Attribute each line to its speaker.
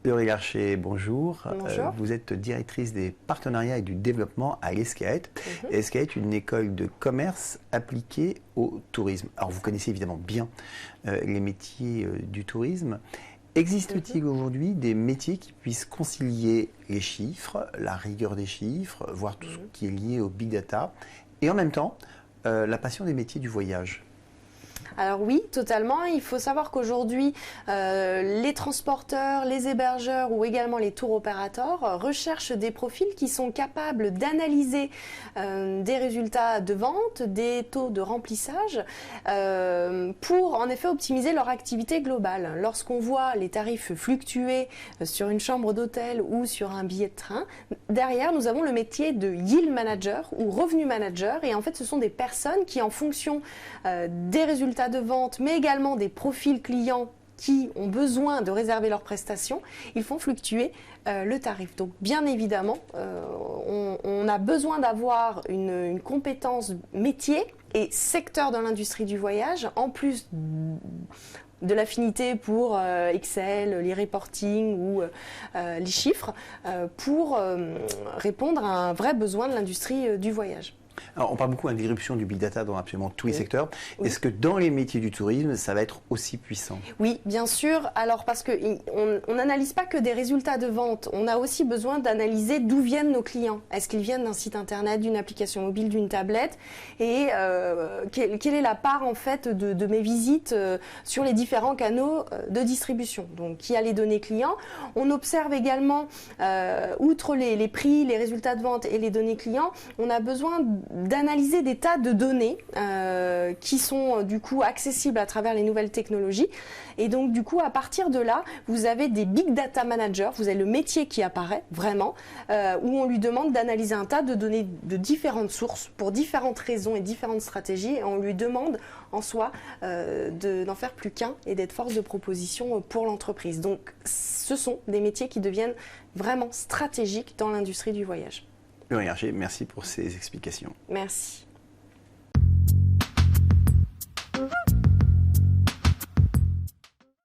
Speaker 1: Laurie Larcher, bonjour.
Speaker 2: Bonjour.
Speaker 1: Vous êtes directrice des partenariats et du développement à l'ESCAET. l'ESCAET, une école de commerce appliquée au tourisme. Alors vous connaissez évidemment bien les métiers du tourisme. Existe-t-il aujourd'hui des métiers qui puissent concilier les chiffres, la rigueur des chiffres, voire tout ce qui est lié au big data, et en même temps la passion des métiers du voyage?
Speaker 2: Alors oui, totalement. Il faut savoir qu'aujourd'hui, les transporteurs, les hébergeurs ou également les tour opérateurs recherchent des profils qui sont capables d'analyser des résultats de vente, des taux de remplissage pour en effet optimiser leur activité globale. Lorsqu'on voit les tarifs fluctuer sur une chambre d'hôtel ou sur un billet de train, derrière nous avons le métier de yield manager ou revenu manager, et en fait ce sont des personnes qui, en fonction des résultats de vente, mais également des profils clients qui ont besoin de réserver leurs prestations, ils font fluctuer le tarif. Donc bien évidemment, on a besoin d'avoir une compétence métier et secteur dans l'industrie du voyage, en plus de l'affinité pour Excel, les reporting ou les chiffres, pour répondre à un vrai besoin de l'industrie du voyage.
Speaker 1: Alors, on parle beaucoup d'irruption du big data dans absolument tous les secteurs.
Speaker 2: Oui.
Speaker 1: Est-ce que dans les métiers du tourisme, ça va être aussi puissant?
Speaker 2: Oui, bien sûr. Alors, parce qu'on n'analyse pas que des résultats de vente, on a aussi besoin d'analyser d'où viennent nos clients. Est-ce qu'ils viennent d'un site internet, d'une application mobile, d'une tablette? Et quelle est la part en fait de mes visites sur les différents canaux de distribution? Donc, qui a les données clients? On observe également, outre les prix, les résultats de vente et les données clients, on a besoin d'analyser des tas de données qui sont du coup accessibles à travers les nouvelles technologies. Et donc du coup, à partir de là, vous avez des big data managers, vous avez le métier qui apparaît vraiment, où on lui demande d'analyser un tas de données de différentes sources pour différentes raisons et différentes stratégies, et on lui demande en soi d'en faire plus qu'un et d'être force de proposition pour l'entreprise. Donc ce sont des métiers qui deviennent vraiment stratégiques dans l'industrie du voyage.
Speaker 1: Laurie Larcher, merci pour ces explications.
Speaker 2: Merci.